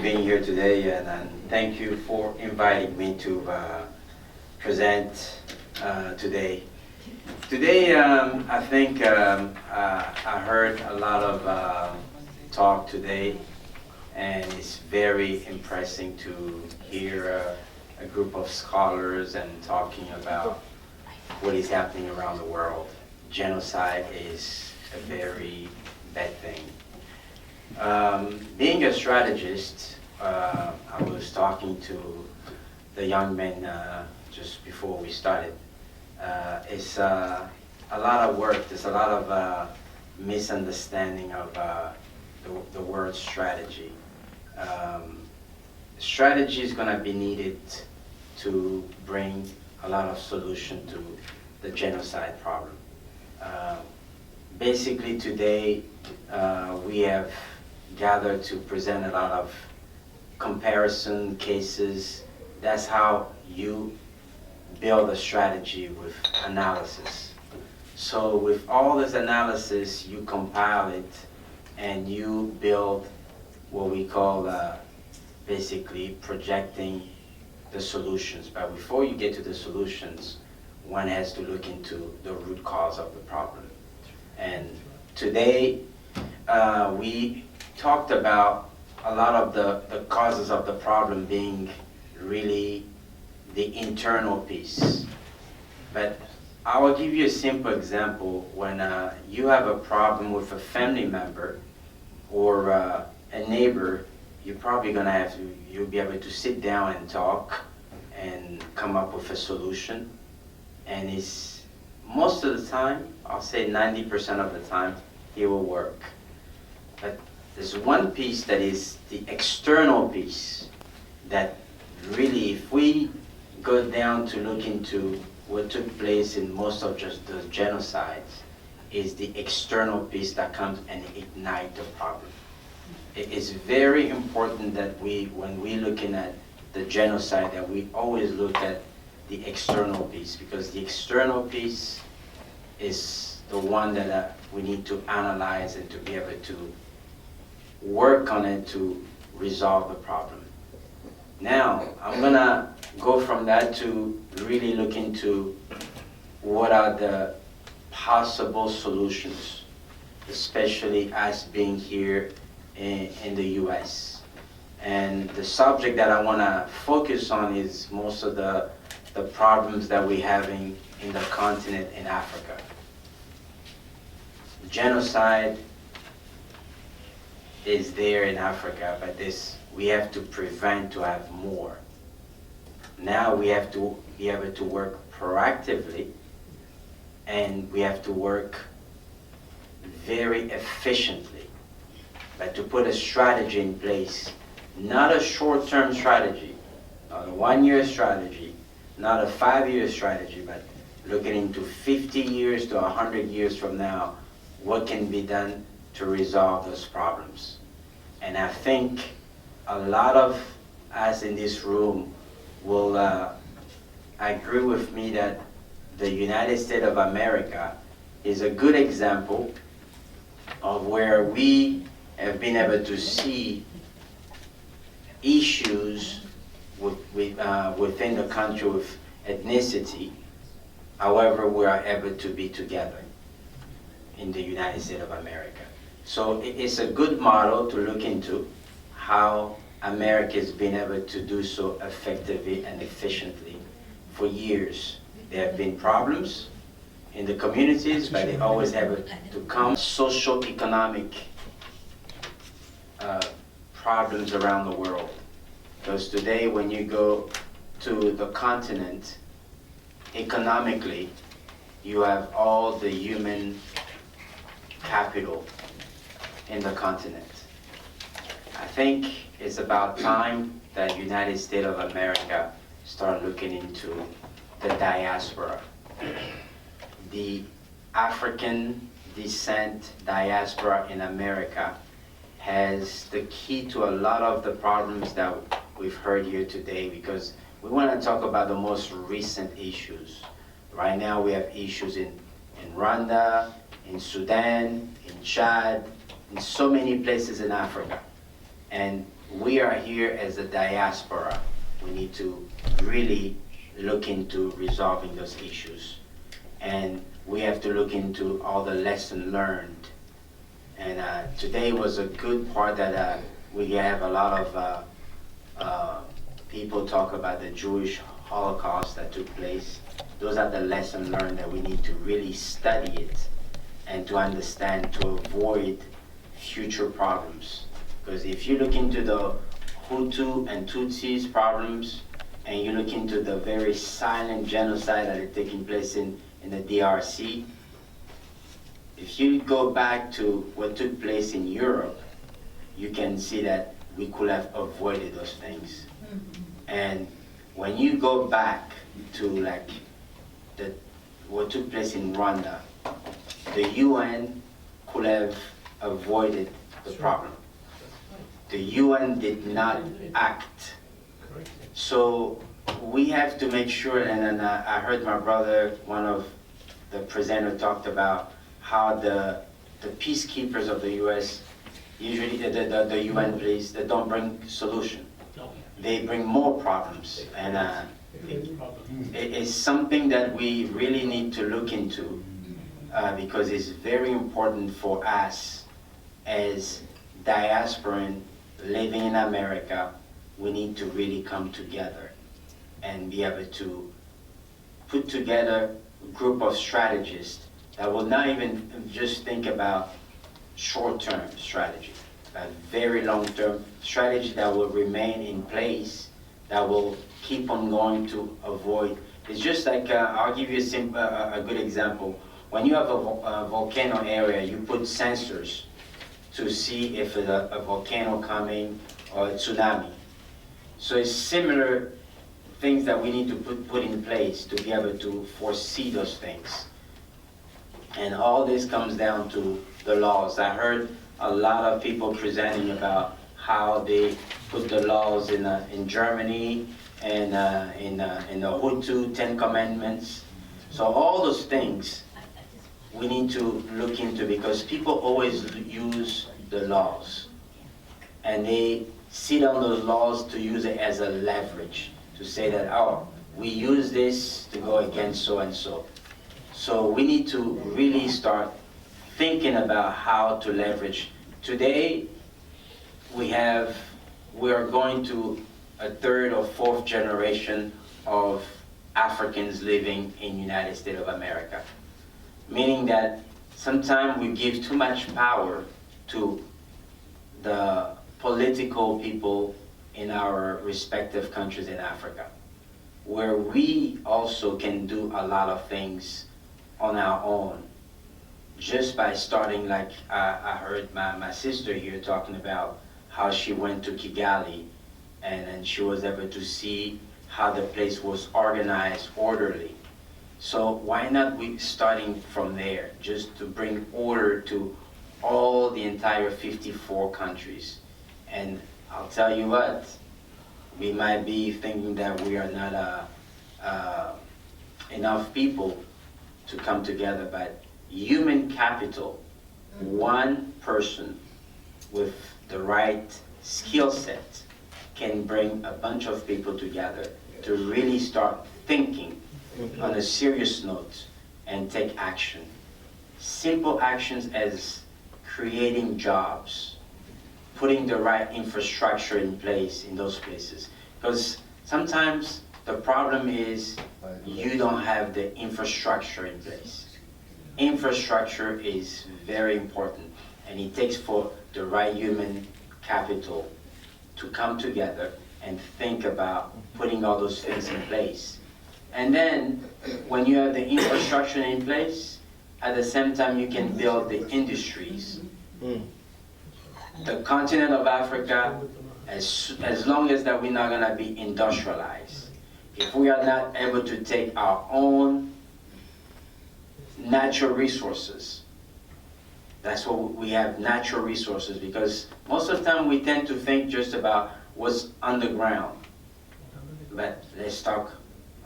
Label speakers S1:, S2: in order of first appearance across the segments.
S1: being here today, and thank you for inviting me to present today. Today, I think I heard a lot of talk today, and it's very impressive to hear a group of scholars and talking about what is happening around the world. Genocide is a very bad thing. Being a strategist, I was talking to the young men just before we started. It's a lot of work. There's a lot of misunderstanding of the word strategy. Strategy is going to be needed to bring a lot of solution to the genocide problem. Basically today, we have gathered to present a lot of comparison cases. That's how you build a strategy, with analysis. So with all this analysis, you compile it and you build what we call basically projecting the solutions. But before you get to the solutions, one has to look into the root cause of the problem. And today, we talked about a lot of the causes of the problem being really the internal piece. But I will give you a simple example. When you have a problem with a family member or a neighbor, you're probably going to have to, you'll be able to sit down and talk and come up with a solution. And it's, most of the time, I'll say 90% of the time, it will work. But there's one piece that is the external piece that really, if we go down to look into what took place in most of just the genocides, is the external piece that comes and ignite the problem. It is very important that we, when we're looking at the genocide, that we always look at the external piece, because the external piece is the one that we need to analyze and to be able to work on it to resolve the problem. Now, I'm gonna go from that to really look into what are the possible solutions, especially us being here in the US. And the subject that I wanna focus on is most of the problems that we're having in the continent in Africa. Genocide is there in Africa, but we have to prevent to have more. Now we have to be able to work proactively, and we have to work very efficiently, but to put a strategy in place, not a short-term strategy, not a one-year strategy, not a 5-year strategy, but looking into 50 years to 100 years from now, what can be done to resolve those problems. And I think a lot of us in this room will agree with me that the United States of America is a good example of where we have been able to see issues within the country with ethnicity. However, we are able to be together in the United States of America. So it's a good model to look into how America has been able to do so effectively and efficiently for years. There have been problems in the communities, but they always have to come. Socio-economic problems around the world. Because today when you go to the continent, economically, you have all the human capital in the continent. I think it's about time that United States of America start looking into the diaspora. The African descent diaspora in America has the key to a lot of the problems that we've heard here today, because we want to talk about the most recent issues. Right now we have issues in Rwanda, in Sudan, in Chad, in so many places in Africa. And we are here as a diaspora. We need to really look into resolving those issues. And we have to look into all the lessons learned. And today was a good part that we have a lot of people talk about the Jewish Holocaust that took place. Those are the lessons learned that we need to really study it and to understand, to avoid future problems. Because if you look into the Hutu and Tutsis problems, and you look into the very silent genocide that is taking place in the DRC, if you go back to what took place in Europe, you can see that we could have avoided those things. And when you go back to like what took place in Rwanda, the UN could have avoided the problem. The UN did not act. So we have to make sure, and then I heard my brother, one of the presenters, talked about how the peacekeepers of the US, usually the UN please, they don't bring solution. They bring more problems. And it is something that we really need to look into because it's very important for us as diasporan living in America. We need to really come together and be able to put together a group of strategists that will not even just think about short-term strategy, but very long-term strategy that will remain in place, that will keep on going to avoid. It's just like, I'll give you a good example. When you have a volcano area, you put sensors to see if a volcano coming or a tsunami. So it's similar things that we need to put in place to be able to foresee those things. And all this comes down to the laws. I heard a lot of people presenting about how they put the laws in Germany and in the Hutu 10 Commandments. So all those things we need to look into, because people always use the laws and they sit on those laws to use it as a leverage, to say that, oh, we use this to go against so and so. So we need to really start thinking about how to leverage. Today, we are going to a third or fourth generation of Africans living in the United States of America. Meaning that sometimes we give too much power to the political people in our respective countries in Africa, where we also can do a lot of things on our own, just by starting, like I heard my sister here talking about how she went to Kigali and she was able to see how the place was organized, orderly. So why not we starting from there, just to bring order to all the entire 54 countries. And I'll tell you what, we might be thinking that we are not enough people to come together, but human capital, one person with the right skill set can bring a bunch of people together to really start thinking on a serious note and take action. Simple actions as creating jobs, putting the right infrastructure in place in those places. Because sometimes the problem is you don't have the infrastructure in place. Infrastructure is very important, and it takes for the right human capital to come together and think about putting all those things in place. And then when you have the infrastructure in place, at the same time you can build the industries. The continent of Africa, as long as that we're not going to be industrialized, if we are not able to take our own natural resources, that's what we have, natural resources, because most of the time we tend to think just about what's underground. But let's talk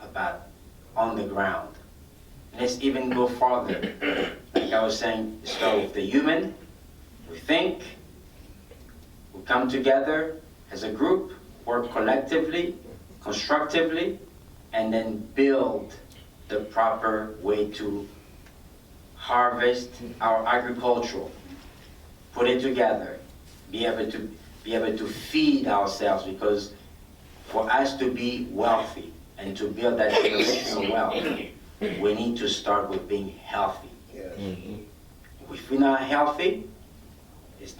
S1: about on the ground. Let's even go farther. Like I was saying, start with the human. We think, we come together as a group, work collectively, constructively, and then build the proper way to harvest our agricultural, put it together, be able to feed ourselves, because for us to be wealthy and to build that generational wealth, we need to start with being healthy.
S2: Yes.
S1: If we're not healthy, it's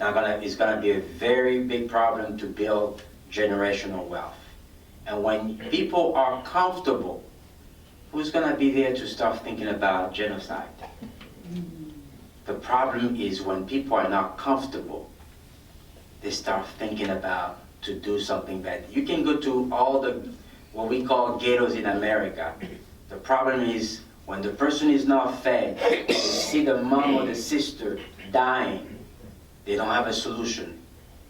S1: gonna be a very big problem to build generational wealth. And when people are comfortable, who's gonna be there to start thinking about genocide? The problem is when people are not comfortable, they start thinking about to do something bad. You can go to all the, what we call ghettos in America. The problem is when the person is not fed, they see the mom or the sister dying, they don't have a solution,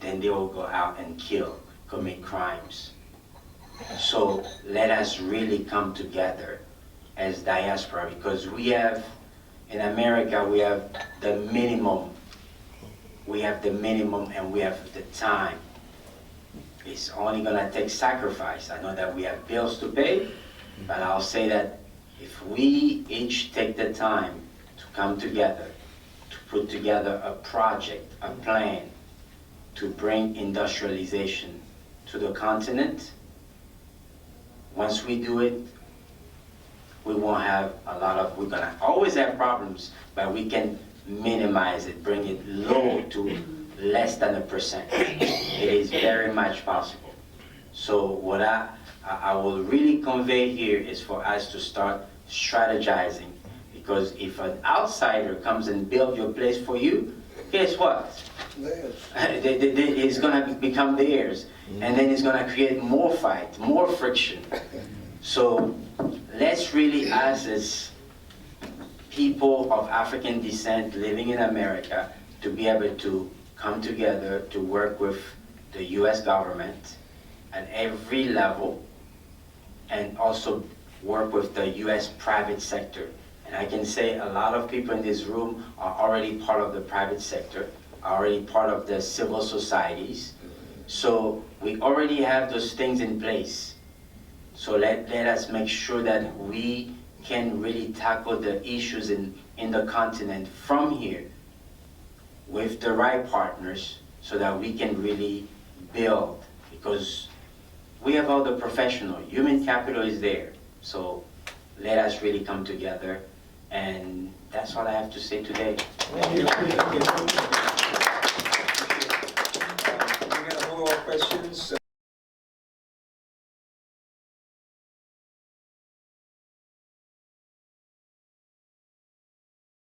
S1: then they will go out and kill, commit crimes. So let us really come together as diaspora, because we have, in America, we have the minimum. We have the minimum and we have the time. It's only gonna take sacrifice. I know that we have bills to pay, but I'll say that if we each take the time to come together, to put together a project, a plan, to bring industrialization to the continent, once we do it, we won't have a lot of, we're gonna always have problems, but we can minimize it, bring it low to less than 1%. It is very much possible. So what I will really convey here is for us to start strategizing, because if an outsider comes and builds your place for you, guess what? It's gonna become theirs, and then it's gonna create more fight, more friction. So let's really, as people of African descent living in America, to be able to come together to work with the US government at every level, and also work with the US private sector. And I can say a lot of people in this room are already part of the private sector, are already part of the civil societies. So we already have those things in place. So let us make sure that we can really tackle the issues in the continent from here with the right partners, so that we can really build, because we have all the professional, human capital is there. So let us really come together, and that's all I have to say today.
S2: Thank you.